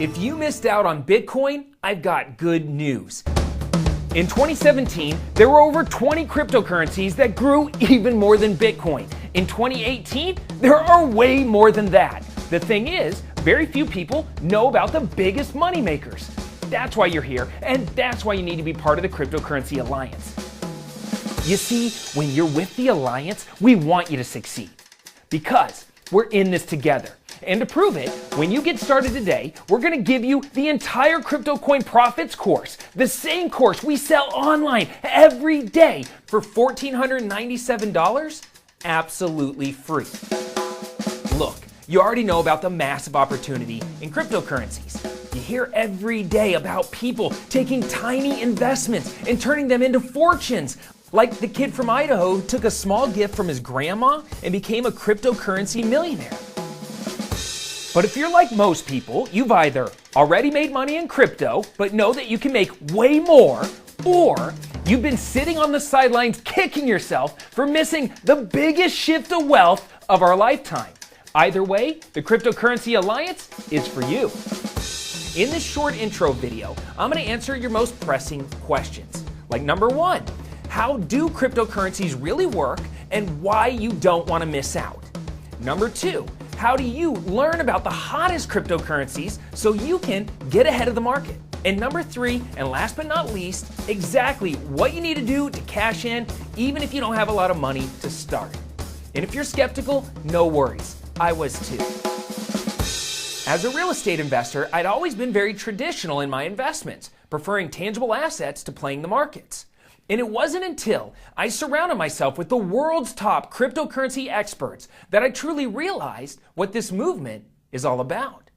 If you missed out on Bitcoin, I've got good news. In 2017, there were over 20 cryptocurrencies that grew even more than Bitcoin. In 2018, there are way more than that. The thing is, very few people know about the biggest money makers. That's why you're here, and that's why you need to be part of the Cryptrocurrency Alliance. You see, when you're with the Alliance, we want you to succeed because we're in this together. And to prove it, when you get started today, we're going to give you the entire Crypto Coin Profits course, the same course we sell online every day for $1,497, absolutely free. Look, you already know about the massive opportunity in cryptocurrencies. You hear every day about people taking tiny investments and turning them into fortunes. Like the kid from Idaho who took a small gift from his grandma and became a cryptocurrency millionaire. But if you're like most people, you've either already made money in crypto, but know that you can make way more, or you've been sitting on the sidelines kicking yourself for missing the biggest shift of wealth of our lifetime. Either way, the Cryptocurrency Alliance is for you. In this short intro video, I'm going to answer your most pressing questions. Like number one, how do cryptocurrencies really work and why you don't want to miss out? Number two, how do you learn about the hottest cryptocurrencies so you can get ahead of the market? And number three, and last but not least, exactly what you need to do to cash in even if you don't have a lot of money to start. And if you're skeptical, no worries. I was too. As a real estate investor, I'd always been very traditional in my investments, preferring tangible assets to playing the markets. And it wasn't until I surrounded myself with the world's top cryptocurrency experts that I truly realized what this movement is all about.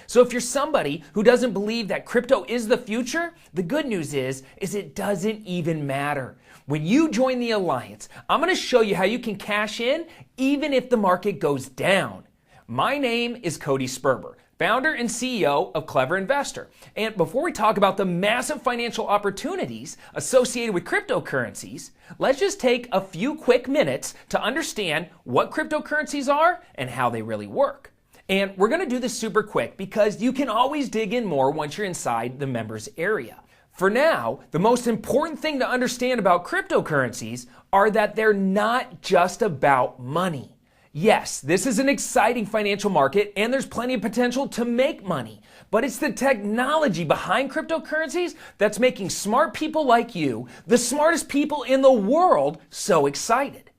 So if you're somebody who doesn't believe that crypto is the future, the good news is it doesn't even matter. When you join the Alliance, I'm going to show you how you can cash in even if the market goes down. My name is Cody Sperber, founder and CEO of Clever Investor. And before we talk about the massive financial opportunities associated with cryptocurrencies, let's just take a few quick minutes to understand what cryptocurrencies are and how they really work. And we're going to do this super quick because you can always dig in more once you're inside the members area. For now, the most important thing to understand about cryptocurrencies are that they're not just about money. Yes, this is an exciting financial market and there's plenty of potential to make money, but it's the technology behind cryptocurrencies that's making smart people like you, the smartest people in the world, so excited.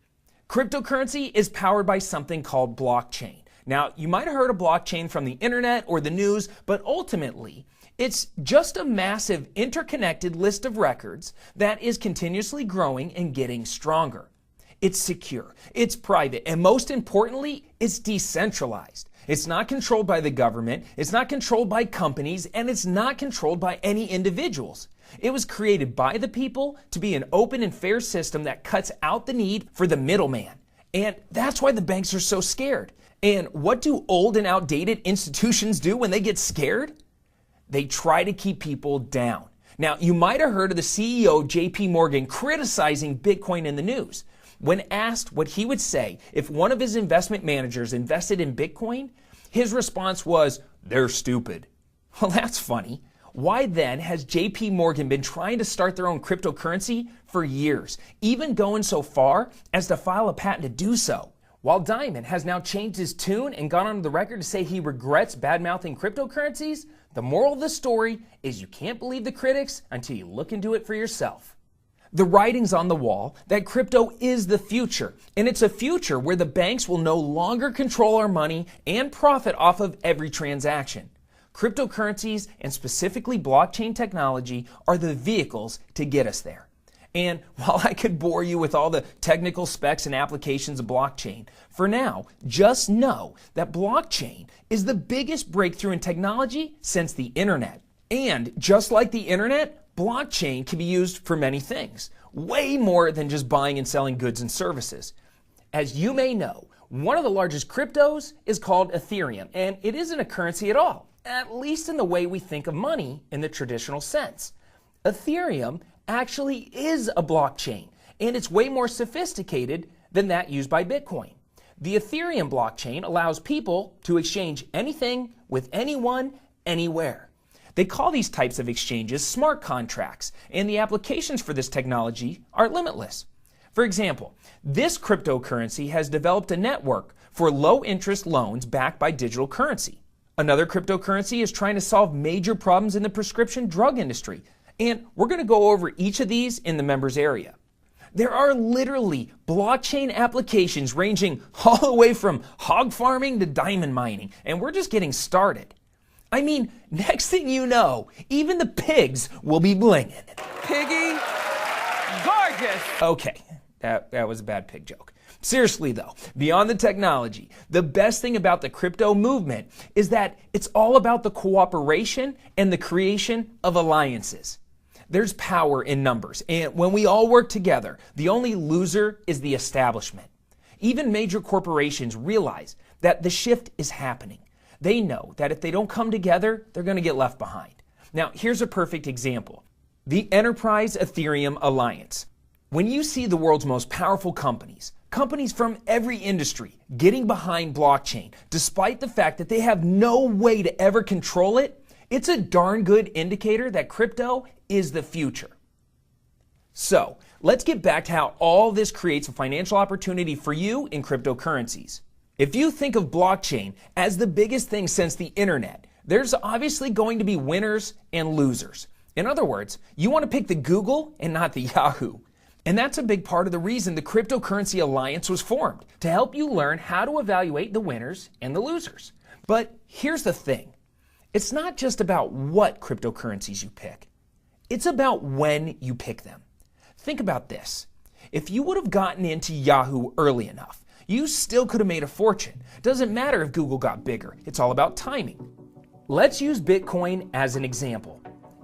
Cryptocurrency is powered by something called blockchain. Now, you might have heard of blockchain from the internet or the news, but ultimately, it's just a massive interconnected list of records that is continuously growing and getting stronger. It's secure, it's private, and most importantly, it's decentralized. It's not controlled by the government, it's not controlled by companies, and it's not controlled by any individuals. It was created by the people to be an open and fair system that cuts out the need for the middleman. And that's why the banks are so scared. And what do old and outdated institutions do when they get scared? They try to keep people down. Now, you might have heard of the CEO of JP Morgan criticizing Bitcoin in the news. When asked what he would say if one of his investment managers invested in Bitcoin, his response was, "They're stupid." Well, that's funny. Why then has JP Morgan been trying to start their own cryptocurrency for years, even going so far as to file a patent to do so? While Diamond has now changed his tune and gone on the record to say he regrets bad-mouthing cryptocurrencies, the moral of the story is you can't believe the critics until you look into it for yourself. The writing's on the wall that crypto is the future, and it's a future where the banks will no longer control our money and profit off of every transaction. Cryptocurrencies, and specifically blockchain technology, are the vehicles to get us there. And while I could bore you with all the technical specs and applications of blockchain, for now, just know that blockchain is the biggest breakthrough in technology since the internet. And just like the internet, blockchain can be used for many things, way more than just buying and selling goods and services. As you may know, one of the largest cryptos is called Ethereum, and it isn't a currency at all, at least in the way we think of money in the traditional sense. Ethereum actually is a blockchain, and it's way more sophisticated than that used by Bitcoin. The Ethereum blockchain allows people to exchange anything with anyone anywhere. They call these types of exchanges smart contracts, and the applications for this technology are limitless. For example, this cryptocurrency has developed a network for low-interest loans backed by digital currency. Another cryptocurrency is trying to solve major problems in the prescription drug industry, and we're going to go over each of these in the members area. There are literally blockchain applications ranging all the way from hog farming to diamond mining, and we're just getting started. I mean, next thing you know, even the pigs will be blinging. Piggy, gorgeous. Okay, that was a bad pig joke. Seriously though, beyond the technology, the best thing about the crypto movement is that it's all about the cooperation and the creation of alliances. There's power in numbers, and when we all work together, the only loser is the establishment. Even major corporations realize that the shift is happening. They know that if they don't come together, they're going to get left behind. Now, here's a perfect example. The Enterprise Ethereum Alliance. When you see the world's most powerful companies from every industry getting behind blockchain, despite the fact that they have no way to ever control it, it's a darn good indicator that crypto is the future. So, let's get back to how all this creates a financial opportunity for you in cryptocurrencies. If you think of blockchain as the biggest thing since the internet, there's obviously going to be winners and losers. In other words, you want to pick the Google and not the Yahoo. And that's a big part of the reason the Cryptocurrency Alliance was formed, to help you learn how to evaluate the winners and the losers. But here's the thing. It's not just about what cryptocurrencies you pick. It's about when you pick them. Think about this. If you would have gotten into Yahoo early enough, you still could have made a fortune. Doesn't matter if Google got bigger. It's all about timing. Let's use Bitcoin as an example.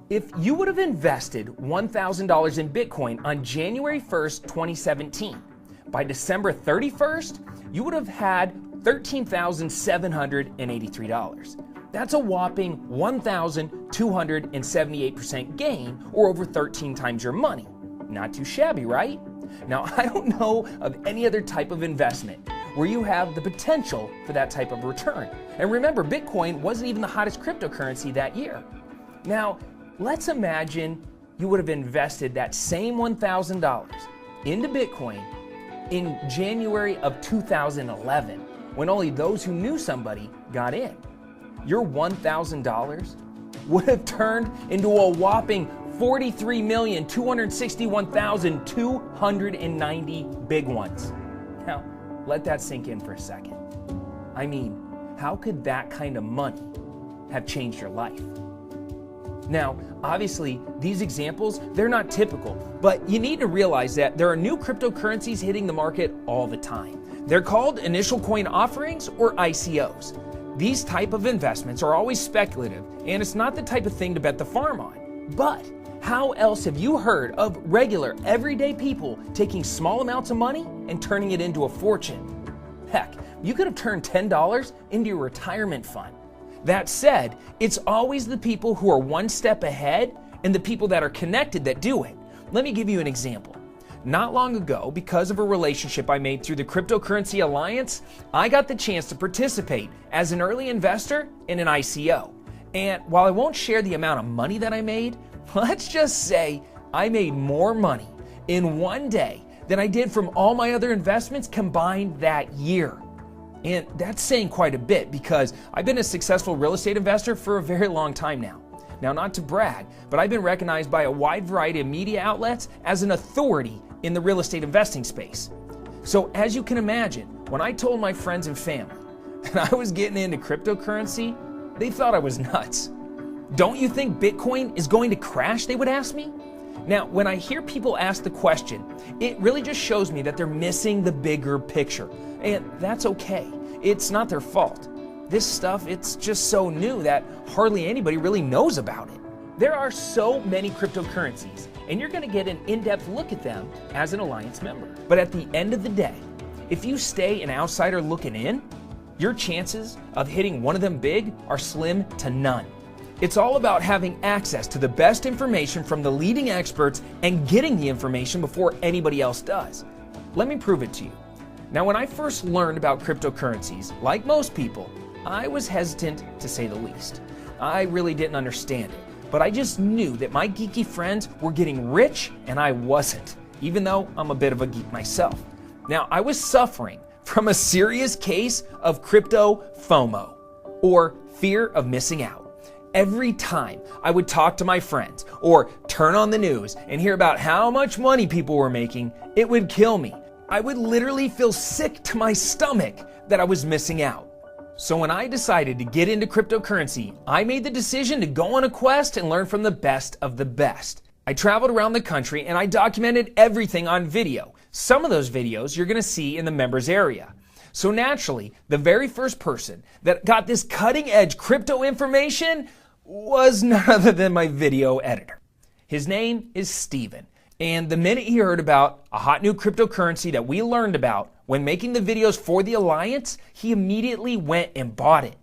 If you would have invested $1,000 in Bitcoin on January 1st, 2017, by December 31st, you would have had $13,783. That's a whopping 1,278% gain, or over 13 times your money. Not too shabby, right? Now, I don't know of any other type of investment where you have the potential for that type of return. And remember, Bitcoin wasn't even the hottest cryptocurrency that year. Now, let's imagine you would have invested that same $1,000 into Bitcoin in January of 2011, when only those who knew somebody got in. Your $1,000 would have turned into a whopping 43,261,290 big ones. Now, let that sink in for a second. I mean, how could that kind of money have changed your life? Now, obviously, these examples, they're not typical, but you need to realize that there are new cryptocurrencies hitting the market all the time. They're called initial coin offerings, or ICOs. These type of investments are always speculative, and it's not the type of thing to bet the farm on. But how else have you heard of regular, everyday people taking small amounts of money and turning it into a fortune? Heck, you could have turned $10 into your retirement fund. That said, it's always the people who are one step ahead and the people that are connected that do it. Let me give you an example. Not long ago, because of a relationship I made through the Cryptocurrency Alliance, I got the chance to participate as an early investor in an ICO. And while I won't share the amount of money that I made, let's just say I made more money in one day than I did from all my other investments combined that year. And that's saying quite a bit, because I've been a successful real estate investor for a very long time now. Now, not to brag, but I've been recognized by a wide variety of media outlets as an authority in the real estate investing space. So as you can imagine, when I told my friends and family that I was getting into cryptocurrency, they thought I was nuts. Don't you think Bitcoin is going to crash, they would ask me? Now, when I hear people ask the question, it really just shows me that they're missing the bigger picture. And that's okay. It's not their fault. This stuff, it's just so new that hardly anybody really knows about it. There are so many cryptocurrencies, and you're going to get an in-depth look at them as an Alliance member. But at the end of the day, if you stay an outsider looking in, your chances of hitting one of them big are slim to none. It's all about having access to the best information from the leading experts and getting the information before anybody else does. Let me prove it to you. Now, when I first learned about cryptocurrencies, like most people, I was hesitant to say the least. I really didn't understand it, but I just knew that my geeky friends were getting rich and I wasn't, even though I'm a bit of a geek myself. Now, I was suffering from a serious case of crypto FOMO, or fear of missing out. Every time I would talk to my friends or turn on the news and hear about how much money people were making, it would kill me. I would literally feel sick to my stomach that I was missing out. So when I decided to get into cryptocurrency, I made the decision to go on a quest and learn from the best of the best. I traveled around the country and I documented everything on video. Some of those videos you're going to see in the members area. So naturally, the very first person that got this cutting edge crypto information was none other than my video editor. His name is Steven. And the minute he heard about a hot new cryptocurrency that we learned about when making the videos for the Alliance, he immediately went and bought it.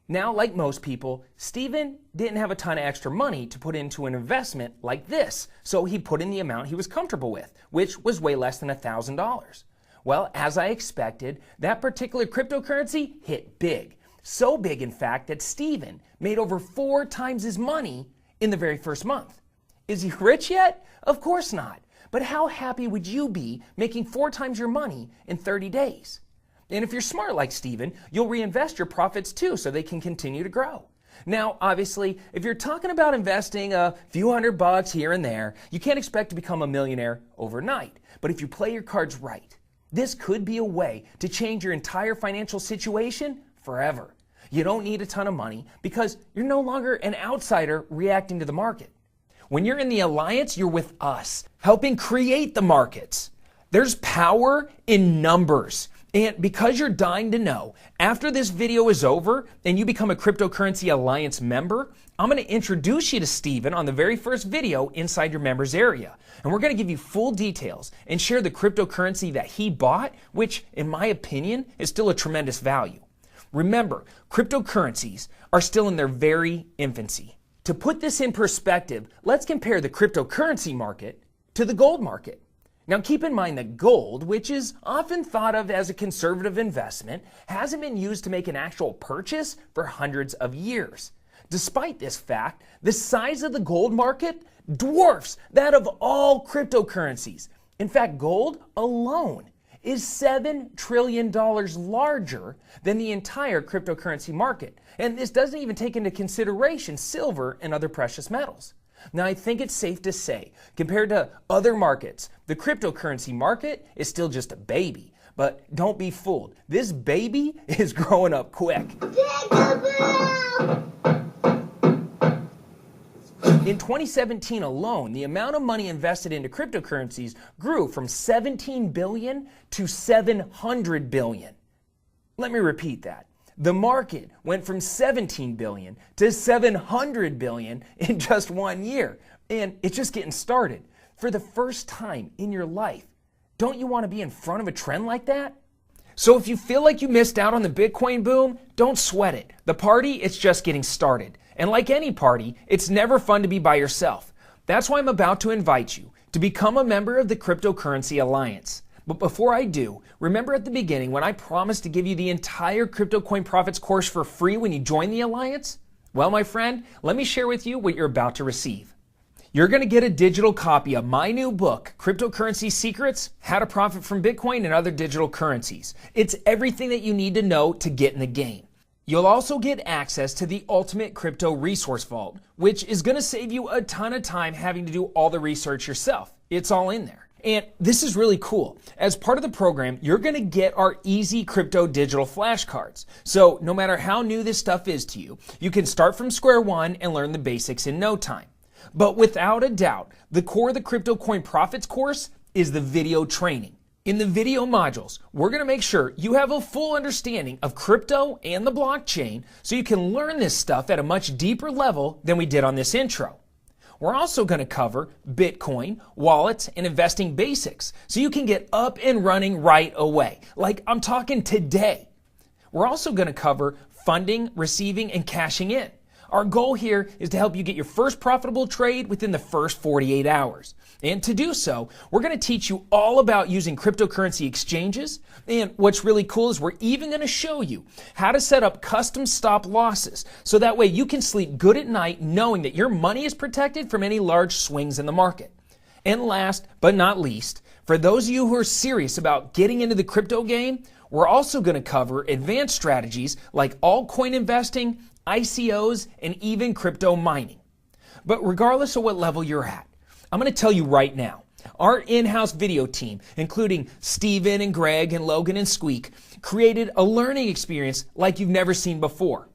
Now, like most people, Steven didn't have a ton of extra money to put into an investment like this, so he put in the amount he was comfortable with, which was way less than $1,000. Well, as I expected, that particular cryptocurrency hit big. So big, in fact, that Steven made over 4 times his money in the very first month. Is he rich yet? Of course not. But how happy would you be making 4 times your money in 30 days? And if you're smart like Steven, you'll reinvest your profits too so they can continue to grow. Now, obviously, if you're talking about investing a few $100 here and there, you can't expect to become a millionaire overnight. But if you play your cards right, this could be a way to change your entire financial situation forever. You don't need a ton of money because you're no longer an outsider reacting to the market. When you're in the Alliance, you're with us, helping create the markets. There's power in numbers. And because you're dying to know, after this video is over and you become a Cryptocurrency Alliance member, I'm going to introduce you to Steven on the very first video inside your members area. And we're going to give you full details and share the cryptocurrency that he bought, which in my opinion is still a tremendous value. Remember, cryptocurrencies are still in their very infancy. To put this in perspective, let's compare the cryptocurrency market to the gold market. Now keep in mind that gold, which is often thought of as a conservative investment, hasn't been used to make an actual purchase for hundreds of years. Despite this fact, the size of the gold market dwarfs that of all cryptocurrencies. In fact, gold alone is $7 trillion larger than the entire cryptocurrency market. And this doesn't even take into consideration silver and other precious metals. Now, I think it's safe to say, compared to other markets, the cryptocurrency market is still just a baby. But don't be fooled. This baby is growing up quick. In 2017 alone, the amount of money invested into cryptocurrencies grew from 17 billion to 700 billion. Let me repeat that. The market went from 17 billion to 700 billion in just 1 year. And it's just getting started. For the first time in your life, don't you want to be in front of a trend like that? So if you feel like you missed out on the Bitcoin boom, don't sweat it. The party is just getting started. And like any party, it's never fun to be by yourself. That's why I'm about to invite you to become a member of the Cryptocurrency Alliance. But before I do, remember at the beginning when I promised to give you the entire Crypto Coin Profits course for free when you join the Alliance? Well, my friend, let me share with you what you're about to receive. You're going to get a digital copy of my new book, Cryptocurrency Secrets, How to Profit from Bitcoin and Other Digital Currencies. It's everything that you need to know to get in the game. You'll also get access to the Ultimate Crypto Resource Vault, which is going to save you a ton of time having to do all the research yourself. It's all in there. And this is really cool. As part of the program, you're going to get our easy crypto digital flashcards. So no matter how new this stuff is to you, you can start from square one and learn the basics in no time. But without a doubt, the core of the Crypto Coin Profits course is the video training. In the video modules, we're going to make sure you have a full understanding of crypto and the blockchain so you can learn this stuff at a much deeper level than we did on this intro. We're also going to cover Bitcoin, wallets, and investing basics so you can get up and running right away. Like I'm talking today. We're also going to cover funding, receiving, and cashing in. Our goal here is to help you get your first profitable trade within the first 48 hours. And to do so, we're going to teach you all about using cryptocurrency exchanges. And what's really cool is we're even going to show you how to set up custom stop losses. So that way you can sleep good at night knowing that your money is protected from any large swings in the market. And last but not least, for those of you who are serious about getting into the crypto game, we're also going to cover advanced strategies like altcoin investing, ICOs, and even crypto mining. But regardless of what level you're at, I'm going to tell you right now, our in-house video team, including Steven and Greg and Logan and Squeak, created a learning experience like you've never seen before.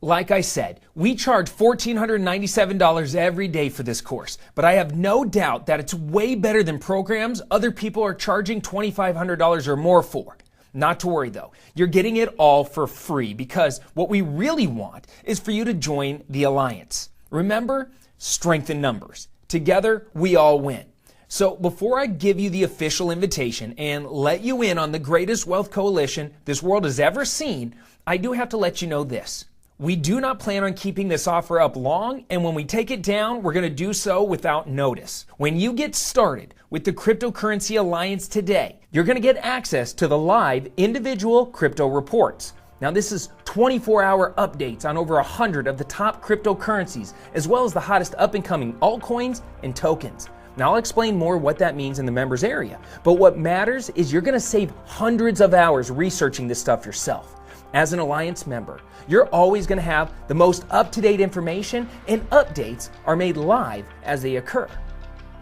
Like I said, we charge $1,497 every day for this course, but I have no doubt that it's way better than programs other people are charging $2,500 or more for. Not to worry though, you're getting it all for free because what we really want is for you to join the Alliance. Remember, strength in numbers. Together, we all win. So before I give you the official invitation and let you in on the greatest wealth coalition this world has ever seen, I do have to let you know this. We do not plan on keeping this offer up long, and when we take it down, we're going to do so without notice. When you get started with the Cryptocurrency Alliance today, you're going to get access to the live individual crypto reports. Now this is 24-hour updates on over 100 of the top cryptocurrencies, as well as the hottest up-and-coming altcoins and tokens. Now I'll explain more what that means in the members area, but what matters is you're going to save hundreds of hours researching this stuff yourself. As an Alliance member, you're always going to have the most up-to-date information, and updates are made live as they occur.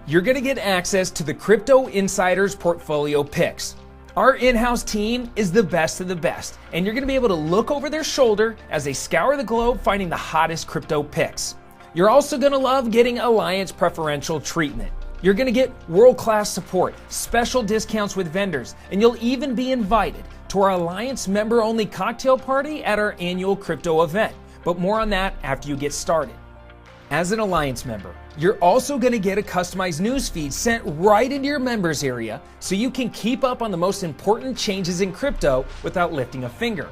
You're going to get access to the Crypto Insiders Portfolio Picks. Our in-house team is the best of the best, and you're going to be able to look over their shoulder as they scour the globe finding the hottest crypto picks. You're also going to love getting Alliance preferential treatment. You're going to get world-class support, special discounts with vendors, and you'll even be invited to our Alliance member-only cocktail party at our annual crypto event. But more on that after you get started. As an Alliance member, you're also going to get a customized news feed sent right into your members area so you can keep up on the most important changes in crypto without lifting a finger.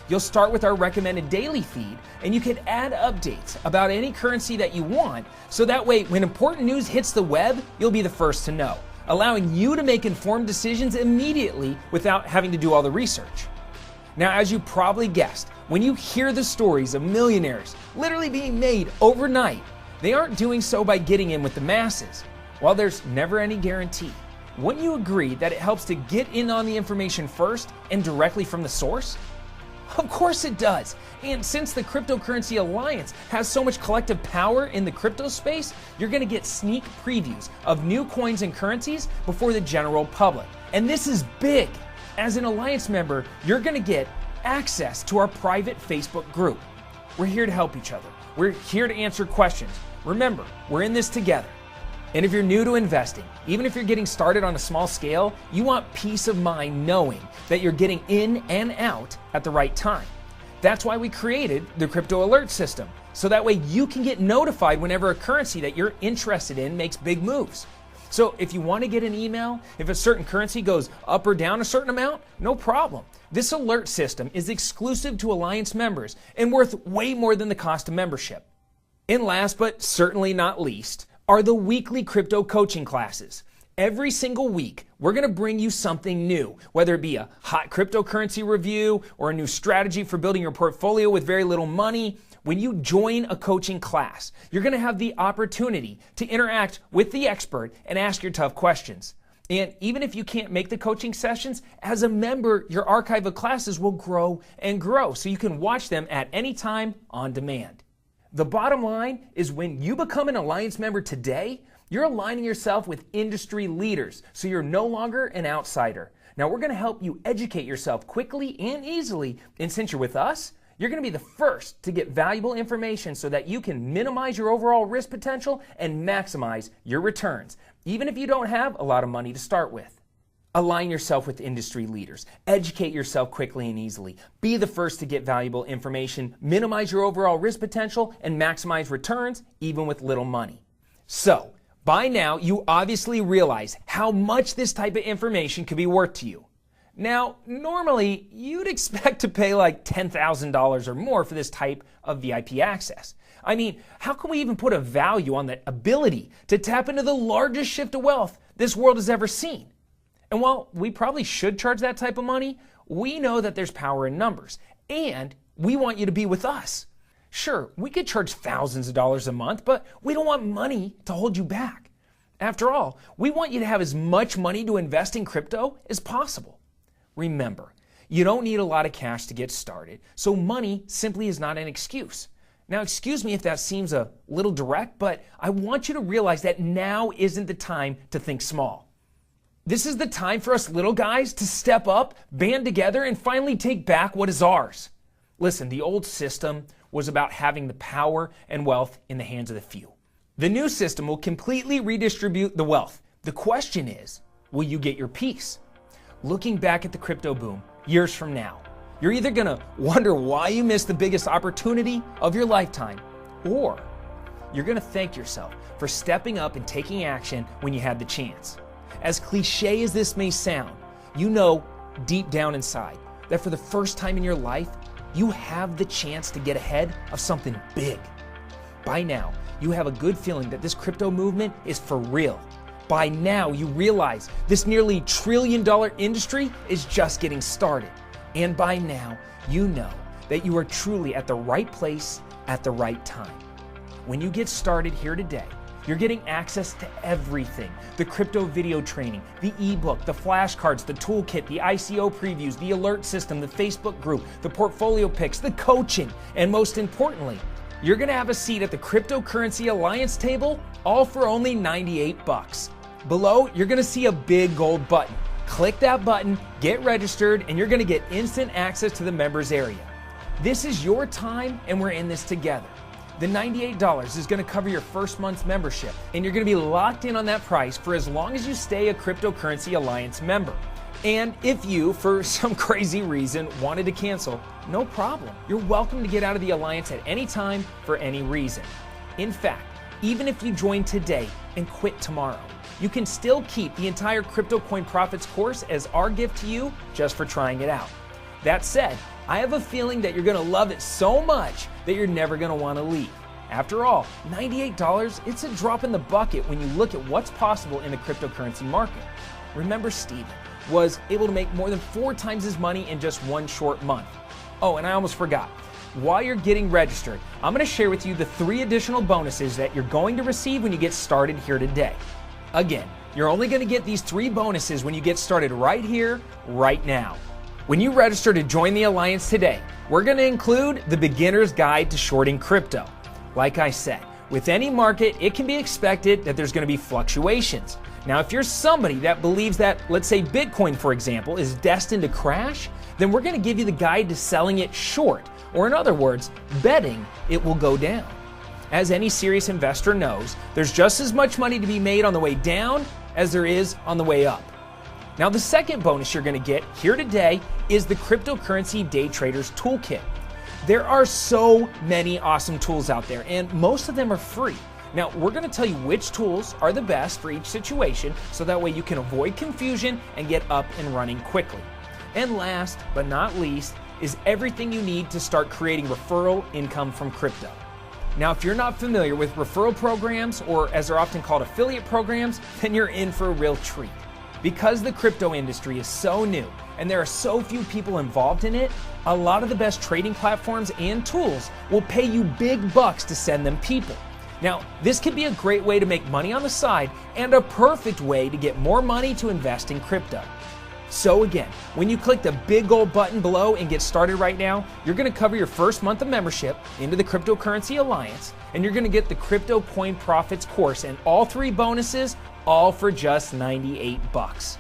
You'll start with our recommended daily feed, and you can add updates about any currency that you want, so that way when important news hits the web, you'll be the first to know, allowing you to make informed decisions immediately without having to do all the research. Now, as you probably guessed, when you hear the stories of millionaires literally being made overnight, they aren't doing so by getting in with the masses. While there's never any guarantee, wouldn't you agree that it helps to get in on the information first and directly from the source? Of course it does. And since the Cryptocurrency Alliance has so much collective power in the crypto space, you're going to get sneak previews of new coins and currencies before the general public. And this is big. As an Alliance member, you're going to get access to our private Facebook group. We're here to help each other. We're here to answer questions. Remember, we're in this together. And if you're new to investing, even if you're getting started on a small scale, you want peace of mind knowing that you're getting in and out at the right time. That's why we created the Crypto Alert System, so that way you can get notified whenever a currency that you're interested in makes big moves. So if you want to get an email, if a certain currency goes up or down a certain amount, no problem. This alert system is exclusive to Alliance members and worth way more than the cost of membership. And last but certainly not least, are the weekly crypto coaching classes. Every single week, we're going to bring you something new, whether it be a hot cryptocurrency review or a new strategy for building your portfolio with very little money. When you join a coaching class, you're going to have the opportunity to interact with the expert and ask your tough questions. And even if you can't make the coaching sessions, as a member, your archive of classes will grow and grow, so you can watch them at any time on demand. The bottom line is when you become an Alliance member today, you're aligning yourself with industry leaders, so you're no longer an outsider. Now we're going to help you educate yourself quickly and easily, and since you're with us, you're going to be the first to get valuable information so that you can minimize your overall risk potential and maximize your returns, even if you don't have a lot of money to start with. Align yourself with industry leaders. Educate yourself quickly and easily. Be the first to get valuable information, minimize your overall risk potential, and maximize returns even with little money. So, by now, you obviously realize how much this type of information could be worth to you. Now, normally, you'd expect to pay like $10,000 or more for this type of VIP access. I mean, how can we even put a value on the ability to tap into the largest shift of wealth this world has ever seen? And while we probably should charge that type of money, we know that there's power in numbers, and we want you to be with us. Sure, we could charge thousands of dollars a month, but we don't want money to hold you back. After all, we want you to have as much money to invest in crypto as possible. Remember, you don't need a lot of cash to get started, so money simply is not an excuse. Now, excuse me if that seems a little direct, but I want you to realize that now isn't the time to think small. This is the time for us little guys to step up, band together, and finally take back what is ours. Listen, the old system was about having the power and wealth in the hands of the few. The new system will completely redistribute the wealth. The question is, will you get your piece? Looking back at the crypto boom years from now, you're either going to wonder why you missed the biggest opportunity of your lifetime, or you're going to thank yourself for stepping up and taking action when you had the chance. As cliche as this may sound, you know deep down inside that for the first time in your life, you have the chance to get ahead of something big. By now, you have a good feeling that this crypto movement is for real. By now, you realize this nearly $1 trillion industry is just getting started. And by now, you know that you are truly at the right place at the right time. When you get started here today, you're getting access to everything: the crypto video training, the ebook, the flashcards, the toolkit, the ICO previews, the alert system, the Facebook group, the portfolio picks, the coaching, and most importantly, you're going to have a seat at the Cryptocurrency Alliance table, all for only $98. Below, you're going to see a big gold button. Click that button, get registered, and you're going to get instant access to the members area. This is your time, and we're in this together. The $98 is going to cover your first month's membership, and you're going to be locked in on that price for as long as you stay a Cryptocurrency Alliance member. And if you, for some crazy reason, wanted to cancel, no problem. You're welcome to get out of the Alliance at any time for any reason. In fact, even if you join today and quit tomorrow, you can still keep the entire Crypto Coin Profits course as our gift to you just for trying it out. That said, I have a feeling that you're going to love it so much that you're never going to want to leave. After all, $98, it's a drop in the bucket when you look at what's possible in the cryptocurrency market. Remember, Steven was able to make more than 4 times his money in just one short month. Oh, and I almost forgot. While you're getting registered, I'm going to share with you the 3 additional bonuses that you're going to receive when you get started here today. Again, you're only going to get these 3 bonuses when you get started right here, right now. When you register to join the Alliance today, we're going to include the Beginner's Guide to Shorting Crypto. Like I said, with any market, it can be expected that there's going to be fluctuations. Now, if you're somebody that believes that, let's say Bitcoin, for example, is destined to crash, then we're going to give you the guide to selling it short, or in other words, betting it will go down. As any serious investor knows, there's just as much money to be made on the way down as there is on the way up. Now, the second bonus you're going to get here today is the Cryptocurrency Day Traders Toolkit. There are so many awesome tools out there, and most of them are free. Now, we're going to tell you which tools are the best for each situation, so that way you can avoid confusion and get up and running quickly. And last but not least is everything you need to start creating referral income from crypto. Now, if you're not familiar with referral programs, or as they're often called, affiliate programs, then you're in for a real treat. Because the crypto industry is so new and there are so few people involved in it, a lot of the best trading platforms and tools will pay you big bucks to send them people. Now, this could be a great way to make money on the side and a perfect way to get more money to invest in crypto. So again, when you click the big gold button below and get started right now, you're going to cover your first month of membership into the Cryptocurrency Alliance, and you're going to get the Crypto Coin Profits course and all 3 bonuses, all for just $98.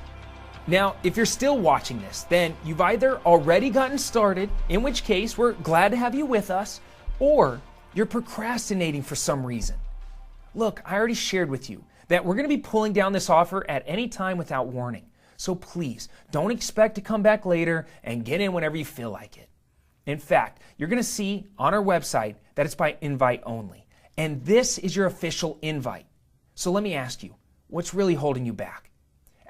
Now, if you're still watching this, then you've either already gotten started, in which case we're glad to have you with us, or you're procrastinating for some reason. Look, I already shared with you that we're going to be pulling down this offer at any time without warning. So please, don't expect to come back later and get in whenever you feel like it. In fact, you're going to see on our website that it's by invite only. And this is your official invite. So let me ask you, what's really holding you back?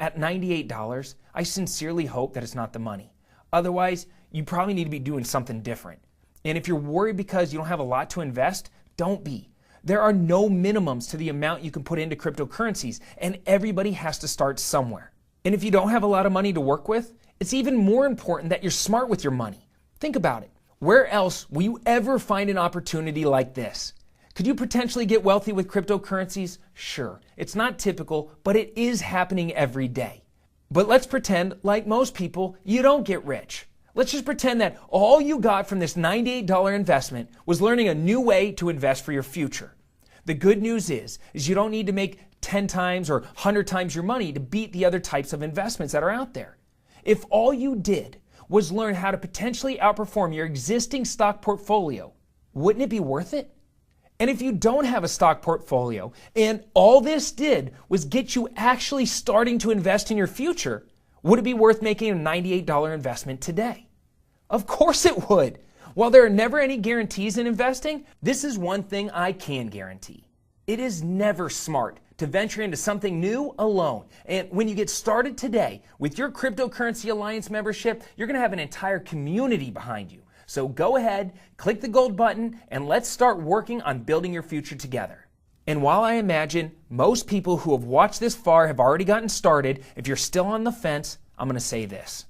At $98, I sincerely hope that it's not the money. Otherwise, you probably need to be doing something different. And if you're worried because you don't have a lot to invest, don't be. There are no minimums to the amount you can put into cryptocurrencies, and everybody has to start somewhere. And if you don't have a lot of money to work with, it's even more important that you're smart with your money. Think about it. Where else will you ever find an opportunity like this? Could you potentially get wealthy with cryptocurrencies? Sure. It's not typical, but it is happening every day. But let's pretend, like most people, you don't get rich. Let's just pretend that all you got from this $98 investment was learning a new way to invest for your future. The good news is you don't need to make 10 times or 100 times your money to beat the other types of investments that are out there. If all you did was learn how to potentially outperform your existing stock portfolio, wouldn't it be worth it? And if you don't have a stock portfolio and all this did was get you actually starting to invest in your future, would it be worth making a $98 investment today? Of course it would. While there are never any guarantees in investing, this is one thing I can guarantee. It is never smart to venture into something new alone. And when you get started today with your Cryptocurrency Alliance membership, you're going to have an entire community behind you. So go ahead, click the gold button, and let's start working on building your future together. And while I imagine most people who have watched this far have already gotten started, if you're still on the fence, I'm going to say this.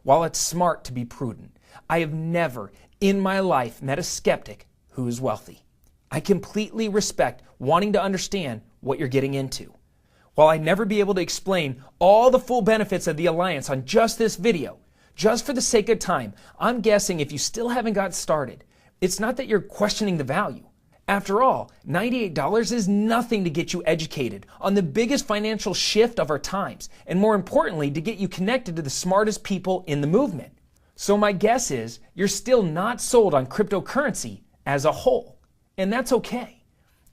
While it's smart to be prudent, I have never in my life met a skeptic who is wealthy. I completely respect wanting to understand what you're getting into. While I'd never be able to explain all the full benefits of the Alliance on just this video, just for the sake of time, I'm guessing if you still haven't got started, it's not that you're questioning the value. After all, $98 is nothing to get you educated on the biggest financial shift of our times, and more importantly, to get you connected to the smartest people in the movement. So my guess is you're still not sold on cryptocurrency as a whole, and that's okay.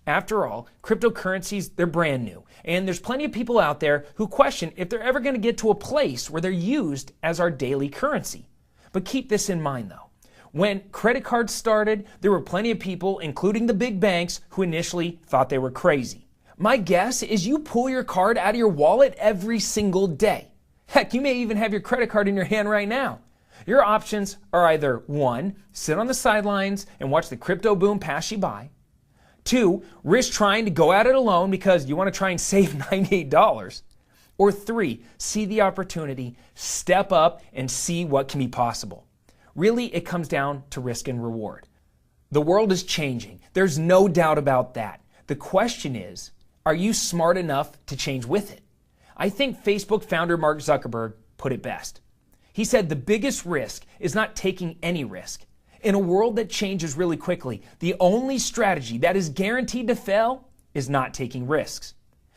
After all, cryptocurrencies, they're brand new, and there's plenty of people out there who question if they're ever going to get to a place where they're used as our daily currency. But keep this in mind though. When credit cards started, there were plenty of people, including the big banks, who initially thought they were crazy. My guess is you pull your card out of your wallet every single day. Heck, you may even have your credit card in your hand right now. Your options are either 1, sit on the sidelines and watch the crypto boom pass you by. 2, risk trying to go at it alone because you want to try and save $98. Or 3, see the opportunity, step up, and see what can be possible. Really, it comes down to risk and reward. The world is changing. There's no doubt about that. The question is, are you smart enough to change with it? I think Facebook founder Mark Zuckerberg put it best. He said the biggest risk is not taking any risk. In a world that changes really quickly, the only strategy that is guaranteed to fail is not taking risks.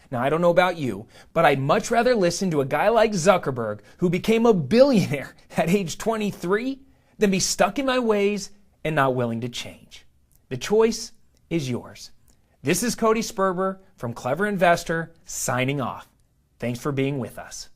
Now, I don't know about you, but I'd much rather listen to a guy like Zuckerberg who became a billionaire at age 23 than be stuck in my ways and not willing to change. The choice is yours. This is Cody Sperber from Clever Investor signing off. Thanks for being with us.